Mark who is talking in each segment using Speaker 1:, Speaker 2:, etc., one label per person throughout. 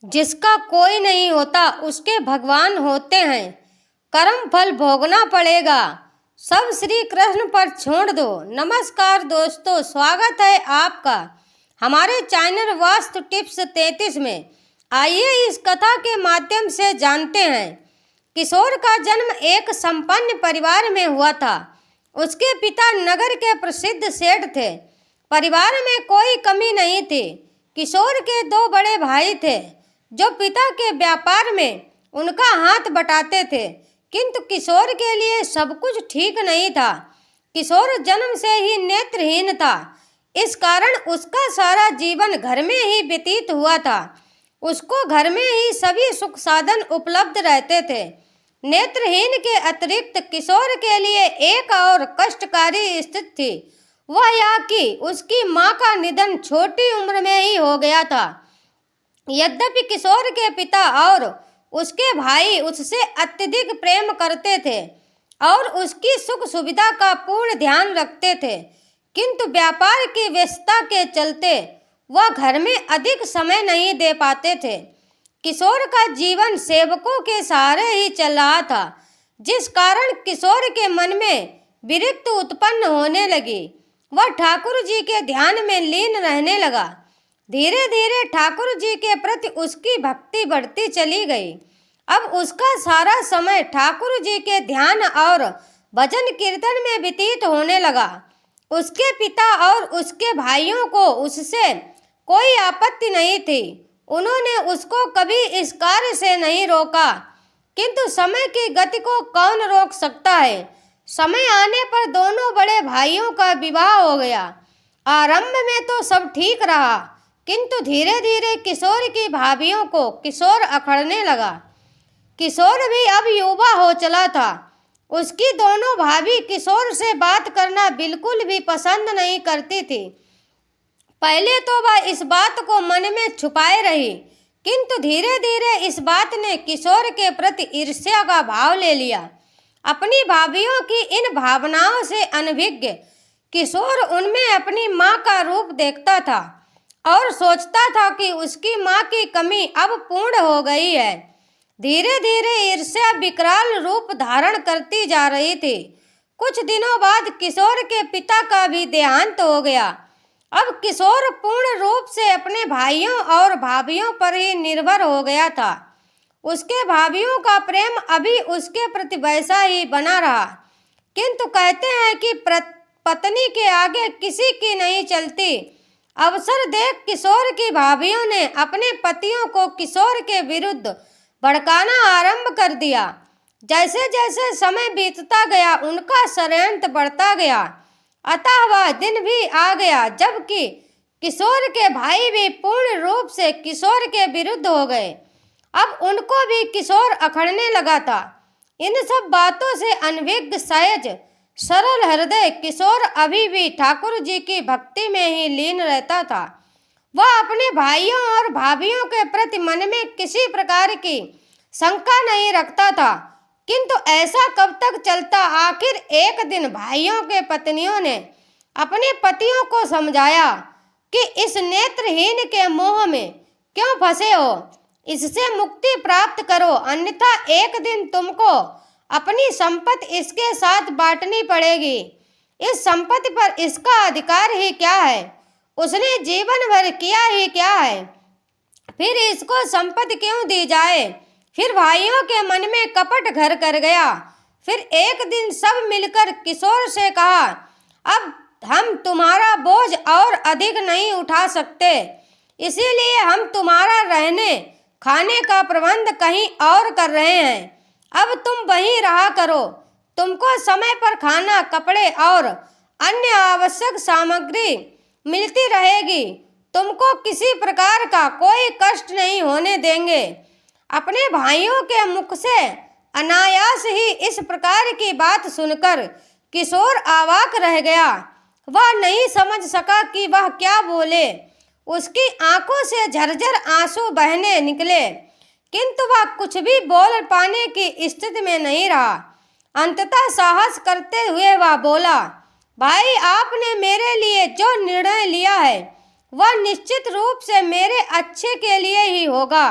Speaker 1: जिसका कोई नहीं होता उसके भगवान होते हैं। कर्म फल भोगना पड़ेगा, सब श्री कृष्ण पर छोड़ दो। नमस्कार दोस्तों, स्वागत है आपका हमारे चैनल वास्तु टिप्स 33 में। आइए इस कथा के माध्यम से जानते हैं। किशोर का जन्म एक संपन्न परिवार में हुआ था। उसके पिता नगर के प्रसिद्ध सेठ थे। परिवार में कोई कमी नहीं थी। किशोर के दो बड़े भाई थे जो पिता के व्यापार में उनका हाथ बटाते थे, किंतु किशोर के लिए सब कुछ ठीक नहीं था। किशोर जन्म से ही नेत्रहीन था, इस कारण उसका सारा जीवन घर में ही व्यतीत हुआ था। उसको घर में ही सभी सुख साधन उपलब्ध रहते थे। नेत्रहीन के अतिरिक्त किशोर के लिए एक और कष्टकारी स्थिति थी, वह यह कि उसकी मां का निधन छोटी उम्र में ही हो गया था। यद्यपि किशोर के पिता और उसके भाई उससे अत्यधिक प्रेम करते थे और उसकी सुख सुविधा का पूर्ण ध्यान रखते थे, किंतु व्यापार की व्यस्तता के चलते वह घर में अधिक समय नहीं दे पाते थे। किशोर का जीवन सेवकों के सहारे ही चल रहा था, जिस कारण किशोर के मन में विरक्ति उत्पन्न होने लगी। वह ठाकुर जी के ध्यान में लीन रहने लगा। धीरे धीरे ठाकुर जी के प्रति उसकी भक्ति बढ़ती चली गई। अब उसका सारा समय ठाकुर जी के ध्यान और भजन कीर्तन में व्यतीत होने लगा। उसके पिता और उसके भाइयों को उससे कोई आपत्ति नहीं थी। उन्होंने उसको कभी इस कार्य से नहीं रोका, किंतु समय की गति को कौन रोक सकता है। समय आने पर दोनों बड़े भाइयों का विवाह हो गया। आरंभ में तो सब ठीक रहा, किंतु धीरे धीरे किशोर की भाभियों को किशोर अखड़ने लगा। किशोर भी अब युवा हो चला था। उसकी दोनों भाभी किशोर से बात करना बिल्कुल भी पसंद नहीं करती थी। पहले तो वह इस बात को मन में छुपाए रही, किंतु धीरे धीरे इस बात ने किशोर के प्रति ईर्ष्या का भाव ले लिया। अपनी भाभियों की इन भावनाओं से अनभिज्ञ किशोर उनमें अपनी मां का रूप देखता था और सोचता था कि उसकी मां की कमी अब पूर्ण हो गई है। धीरे धीरे ईर्ष्या विकराल रूप धारण करती जा रही थी। कुछ दिनों बाद किशोर के पिता का भी देहांत हो गया। अब किशोर पूर्ण रूप से अपने भाइयों और भाभियों पर ही निर्भर हो गया था। उसके भाभियों का प्रेम अभी उसके प्रति वैसा ही बना रहा, किंतु कहते हैं कि पत्नी के आगे किसी की नहीं चलती। अवसर देख किशोर की भाभियों ने अपने पतियों को किशोर के विरुद्ध भड़काना आरंभ कर दिया। जैसे जैसे समय बीतता गया उनका षड्यंत्र बढ़ता गया। अतः वह दिन भी आ गया जबकि किशोर के भाई भी पूर्ण रूप से किशोर के विरुद्ध हो गए। अब उनको भी किशोर अखड़ने लगा था। इन सब बातों से अनभिज्ञ सहज सरल हृदय किशोर अभी भी ठाकुर जी की भक्ति में ही लीन रहता था। वह अपने भाइयों और भाभियों के प्रति मन में किसी प्रकार की शंका नहीं रखता था, किंतु ऐसा कब तक चलता। आखिर एक दिन भाइयों के पत्नियों ने अपने पतियों को समझाया कि इस नेत्रहीन के मोह में क्यों फंसे हो, इससे मुक्ति प्राप्त करो, अन्यथा एक दिन तुमको अपनी संपत्ति इसके साथ बांटनी पड़ेगी। इस संपत्ति पर इसका अधिकार ही क्या है, उसने जीवन भर किया ही क्या है, फिर इसको संपत्ति क्यों दी जाए। फिर भाइयों के मन में कपट घर कर गया। फिर एक दिन सब मिलकर किशोर से कहा, अब हम तुम्हारा बोझ और अधिक नहीं उठा सकते, इसीलिए हम तुम्हारा रहने खाने का प्रबंध कहीं और कर रहे हैं। अब तुम वहीं रहा करो। तुमको समय पर खाना, कपड़े और अन्य आवश्यक सामग्री मिलती रहेगी। तुमको किसी प्रकार का कोई कष्ट नहीं होने देंगे। अपने भाइयों के मुख से अनायास ही इस प्रकार की बात सुनकर किशोर अवाक रह गया। वह नहीं समझ सका कि वह क्या बोले। उसकी आंखों से झरझर आंसू बहने निकले, किंतु वह कुछ भी बोल पाने की स्थिति में नहीं रहा। अंततः साहस करते हुए वह बोला, भाई आपने मेरे लिए जो निर्णय लिया है वह निश्चित रूप से मेरे अच्छे के लिए ही होगा।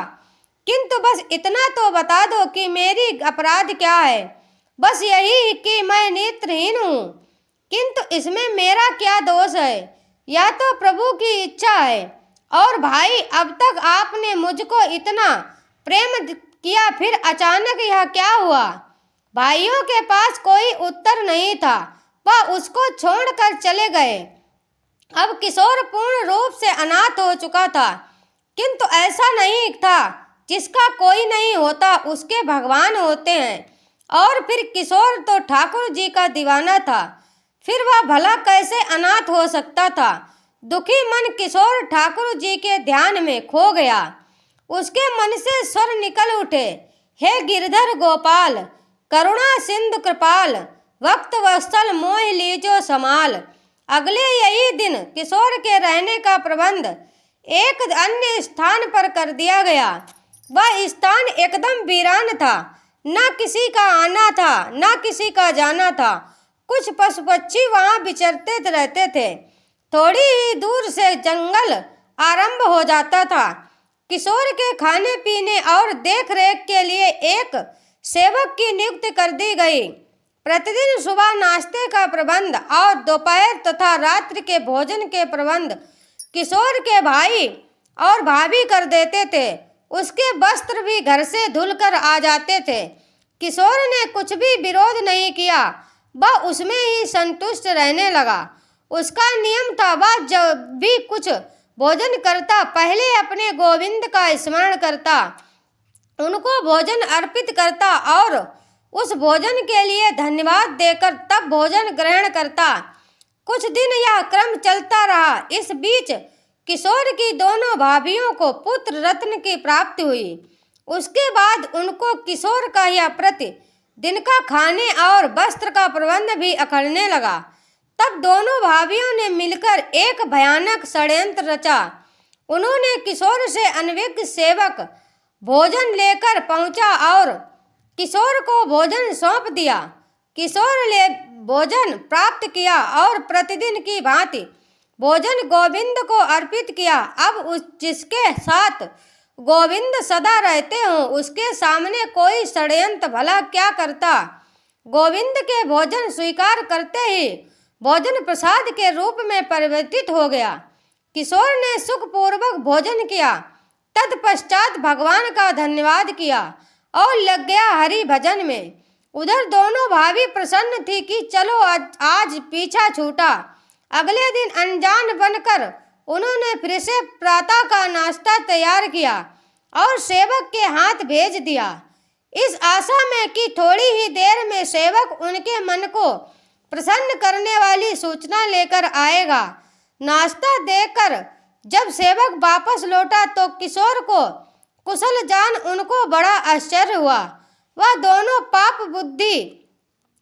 Speaker 1: किंतु बस इतना तो बता दो कि मेरी अपराध क्या है। बस यही कि मैं नेत्रहीन हूँ, किंतु इसमें मेरा क्या दोष है? यह तो प्रभु की इच्छा है। और भाई, अब तक आपने मुझको इतना प्रेम किया, फिर अचानक यह क्या हुआ? भाइयों के पास कोई उत्तर नहीं था। वह उसको छोड़कर चले गए। अब किशोर पूर्ण रूप से अनाथ हो चुका था, किंतु ऐसा नहीं था। जिसका कोई नहीं होता उसके भगवान होते हैं। और फिर किशोर तो ठाकुर जी का दीवाना था, फिर वह भला कैसे अनाथ हो सकता था? दुखी मन किशोर ठाकुर जी के ध्यान में खो गया। उसके मन से स्वर निकल उठे, हे गिरधर गोपाल, करुणा सिंधु कृपाल, वक्त वत्सल मोह लीजो समाल। अगले यही दिन किशोर के रहने का प्रबंध एक अन्य स्थान पर कर दिया गया। वह स्थान एकदम वीरान था। न किसी का आना था, न किसी का जाना था। कुछ पशु पक्षी वहां विचरते रहते थे। थोड़ी ही दूर से जंगल आरंभ हो जाता था। किशोर के खाने पीने और देख रेख के लिए एक सेवक की नियुक्ति कर दी गई। प्रतिदिन सुबह नाश्ते का प्रबंध और दोपहर तथा रात्रि के भोजन के प्रबंध किशोर के भाई और भाभी कर देते थे। उसके वस्त्र भी घर से धुलकर आ जाते थे। किशोर ने कुछ भी विरोध नहीं किया, वह उसमें ही संतुष्ट रहने लगा। उसका नियम था, वह जब भी कुछ भोजन करता पहले अपने गोविंद का स्मरण करता, उनको भोजन अर्पित करता और उस भोजन के लिए धन्यवाद देकर तब भोजन ग्रहण करता। कुछ दिन यह क्रम चलता रहा। इस बीच किशोर की दोनों भाभियों को पुत्र रत्न की प्राप्ति हुई। उसके बाद उनको किशोर का यह प्रति दिन का खाने और वस्त्र का प्रबंध भी अखड़ने लगा। तब दोनों भाभियों ने मिलकर एक भयानक षड्यंत्र रचा। उन्होंने किशोर से अनभिज्ञ सेवक भोजन लेकर पहुंचा और किशोर को भोजन सौंप दिया। किशोर ने भोजन प्राप्त किया और प्रतिदिन की भांति भोजन गोविंद को अर्पित किया। अब जिसके साथ गोविंद सदा रहते हों उसके सामने कोई षड्यंत्र भला क्या करता। गोविंद के भोजन स्वीकार करते ही भोजन प्रसाद के रूप में परिवर्तित हो गया। किशोर ने सुखपूर्वक भोजन किया, तत्पश्चात भगवान का धन्यवाद किया और लग गया हरि भजन में। उधर दोनों भाभी प्रसन्न थी कि चलो आज पीछा छूटा। अगले दिन अनजान बनकर उन्होंने फिर से प्रातः का नाश्ता तैयार किया और सेवक के हाथ भेज दिया, इस आशा में कि थोड़ी ही देर में सेवक उनके मन को प्रसन्न करने वाली सूचना लेकर आएगा। नाश्ता देकर जब सेवक वापस लौटा तो किशोर को कुशल जान उनको बड़ा आश्चर्य हुआ। वह दोनों पाप बुद्धि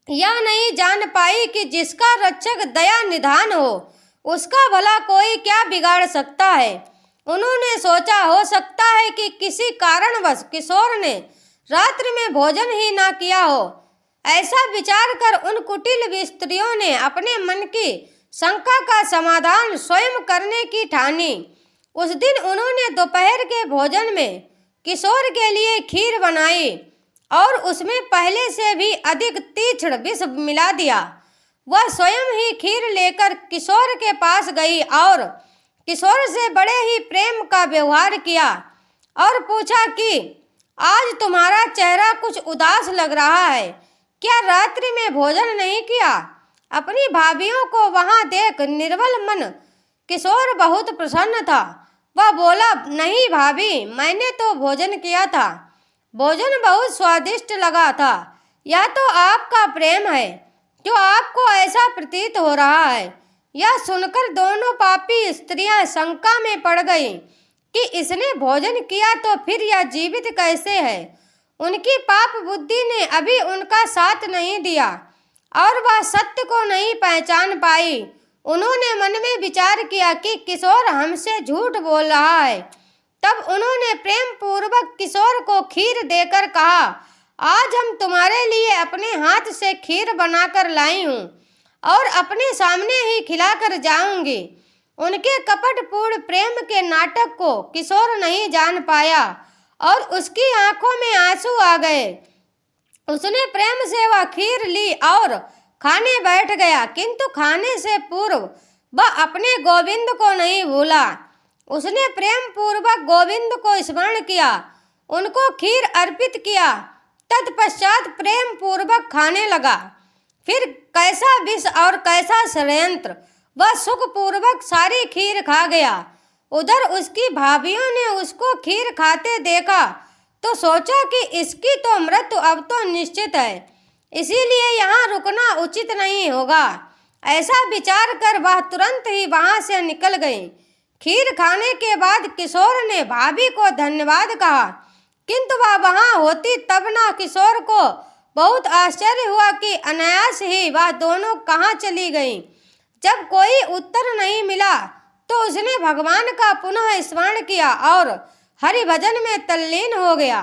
Speaker 1: यह नहीं जान पाई कि जिसका रक्षक दया निधान हो उसका भला कोई क्या बिगाड़ सकता है। उन्होंने सोचा हो सकता है कि किसी कारणवश किशोर ने रात्रि में भोजन ही ना किया हो। ऐसा विचार कर उन कुटिल स्त्रियों ने अपने मन की शंका का समाधान स्वयं करने की ठानी। उस दिन उन्होंने दोपहर के भोजन में किशोर के लिए खीर बनाई और उसमें पहले से भी अधिक तीक्ष्ण विष मिला दिया। वह स्वयं ही खीर लेकर किशोर के पास गई और किशोर से बड़े ही प्रेम का व्यवहार किया और पूछा कि आज तुम्हारा चेहरा कुछ उदास लग रहा है, क्या रात्रि में भोजन नहीं किया? अपनी भाभियों को वहां देख निर्बल मन किशोर बहुत प्रसन्न था। वह बोला, नहीं भाभी, मैंने तो भोजन किया था, भोजन बहुत स्वादिष्ट लगा था। यह तो आपका प्रेम है जो आपको ऐसा प्रतीत हो रहा है। यह सुनकर दोनों पापी स्त्रियां शंका में पड़ गईं कि इसने भोजन किया तो फिर यह जीवित कैसे है। उनकी पाप बुद्धि ने अभी उनका साथ नहीं दिया और वह सत्य को नहीं पहचान पाई। उन्होंने मन में विचार किया कि किशोर हमसे झूठ बोल रहा है। तब उन्होंने प्रेम पूर्वक किशोर को खीर देकर कहा, आज हम तुम्हारे लिए अपने हाथ से खीर बनाकर लाई हूँ और अपने सामने ही खिलाकर जाऊंगी। उनके कपटपूर्ण प्रेम के नाटक को किशोर नहीं जान पाया और उसकी आंखों में आंसू आ गए। उसने प्रेम से वह खीर ली और खाने बैठ गया, किंतु खाने से पूर्व वह अपने गोविंद को नहीं भूला। उसने प्रेम पूर्वक गोविंद को स्मरण किया, उनको खीर अर्पित किया, तत्पश्चात प्रेम पूर्वक खाने लगा। फिर कैसा विष और कैसा षड्यंत्र, वह सुखपूर्वक सारी खीर खा गया। उधर उसकी भाभियों ने उसको खीर खाते देखा तो सोचा कि इसकी तो मृत्यु अब तो निश्चित है, इसीलिए यहाँ रुकना उचित नहीं होगा। ऐसा विचार कर वह तुरंत ही वहाँ से निकल गई। खीर खाने के बाद किशोर ने भाभी को धन्यवाद कहा, किंतु वह वहाँ होती तब ना किशोर को बहुत आश्चर्य हुआ कि अनायास ही वह दोनों कहाँ चली गईं। जब कोई उत्तर नहीं मिला तो उसने भगवान का पुनः स्मरण किया और हरि भजन में तल्लीन हो गया।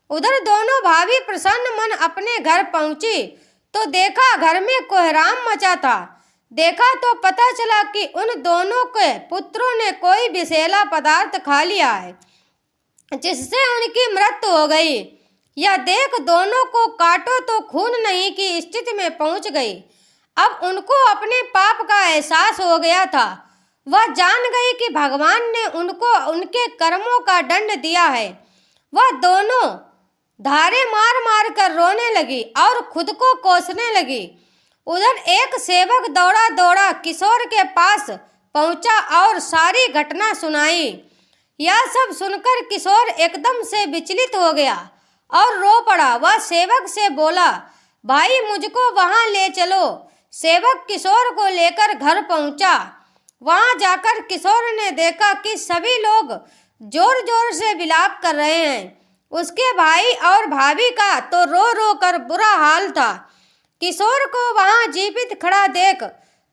Speaker 1: उधर दोनों भाभी प्रसन्न मन अपने घर पहुंची तो देखा घर में कोहराम मचा था। देखा तो पता चला कि उन दोनों के पुत्रों ने कोई विषैला पदार्थ खा लिया है, जिससे उनकी मृत्यु हो गई। यह देख दोनों को काटो तो खून नहीं की स्थिति में पहुंच गई। अब उनको अपने पाप का एहसास हो गया था। वह जान गई कि भगवान ने उनको उनके कर्मों का दंड दिया है। वह दोनों धारे मार मार कर रोने लगी और खुद को कोसने लगी। उधर एक सेवक दौड़ा दौड़ा किशोर के पास पहुंचा और सारी घटना सुनाई। यह सब सुनकर किशोर एकदम से विचलित हो गया और रो पड़ा। वह सेवक से बोला, भाई मुझको वहां ले चलो। सेवक किशोर को लेकर घर पहुंचा। वहां जाकर किशोर ने देखा कि सभी लोग जोर जोर से विलाप कर रहे हैं। उसके भाई और भाभी का तो रो रो कर बुरा हाल था। किशोर को वहां जीवित खड़ा देख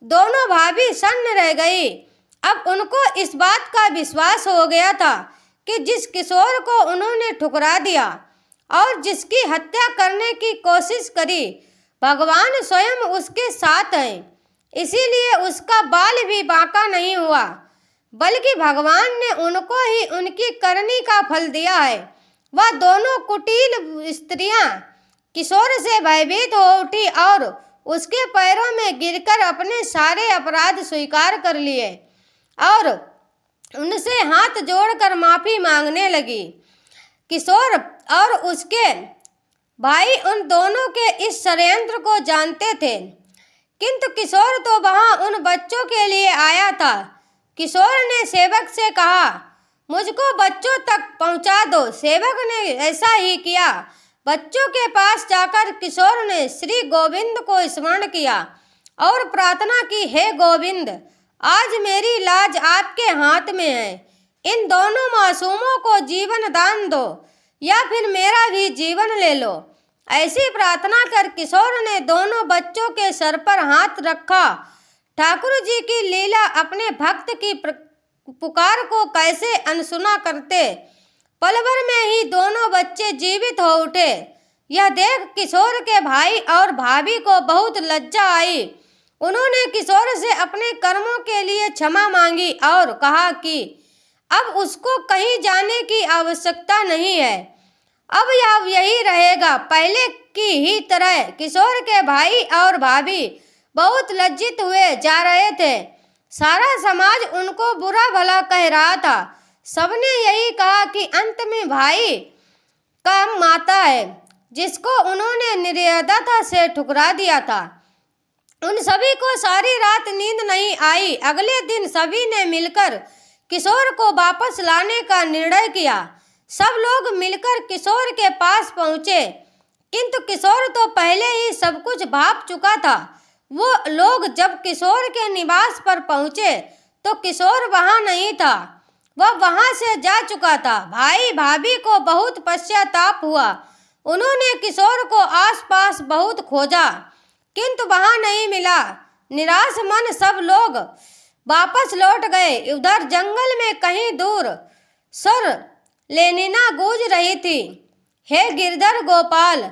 Speaker 1: दोनों भाभी सन्न रह गई। अब उनको इस बात का विश्वास हो गया था कि जिस किशोर को उन्होंने ठुकरा दिया और जिसकी हत्या करने की कोशिश करी, भगवान स्वयं उसके साथ हैं। इसीलिए उसका बाल भी बांका नहीं हुआ, बल्कि भगवान ने उनको ही उनकी करनी का फल दिया है। वह दोनों कुटिल स्त्रियां किशोर से भयभीत हो उठी और उसके पैरों में गिरकर अपने सारे अपराध स्वीकार कर लिए और उनसे हाथ जोड़कर माफी मांगने लगी। किशोर और उसके भाई उन दोनों के इस षड्यंत्र को जानते थे, किंतु किशोर तो वहां उन बच्चों के लिए आया था। किशोर ने सेवक से कहा, मुझको बच्चों तक पहुंचा दो। सेवक ने ऐसा ही किया। बच्चों के पास जाकर किशोर ने श्री गोविंद को स्मरण किया और प्रार्थना की, हे गोविंद, आज मेरी लाज आपके हाथ में है। इन दोनों मासूमों को जीवन दान दो या फिर मेरा भी जीवन ले लो। ऐसी प्रार्थना कर किशोर ने दोनों बच्चों के सर पर हाथ रखा। ठाकुर जी की लीला अपने भक्त की पुकार को कैसे अनसुना करते। पल भर में ही दोनों बच्चे जीवित हो उठे। यह देख किशोर के भाई और भाभी को बहुत लज्जा आई। उन्होंने किशोर से अपने कर्मों के लिए क्षमा मांगी और कहा कि अब उसको कहीं जाने की आवश्यकता नहीं है, अब यही रहेगा। पहले की ही तरह किशोर के भाई और भाभी बहुत लज्जित हुए जा रहे थे। सारा समाज उनको बुरा भला कह रहा था। सबने यही कहा कि अंत में भाई का माता है, जिसको उन्होंने निर्दयता से ठुकरा दिया था। उन सभी को सारी रात नींद नहीं आई। अगले दिन सभी ने मिलकर किशोर को वापस लाने का निर्णय किया। सब लोग मिलकर किशोर के पास पहुंचे, किंतु किशोर तो पहले ही सब कुछ भाप चुका था। वो लोग जब किशोर के निवास पर पहुंचे तो किशोर वहां नहीं था, वह वहां से जा चुका था। भाई भाभी को बहुत पश्चाताप हुआ। उन्होंने किशोर को आसपास बहुत खोजा, किंतु वहां नहीं मिला। निराश मन सब लोग वापस लौट गए। उधर जंगल में कहीं दूर सुर लेनिना गूंज रही थी, हे गिरधर गोपाल,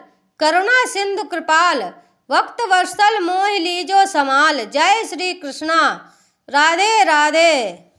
Speaker 1: करुणा सिंधु कृपाल, वक्त वर्षल मोह लीजो समाल। जय श्री कृष्णा। राधे राधे।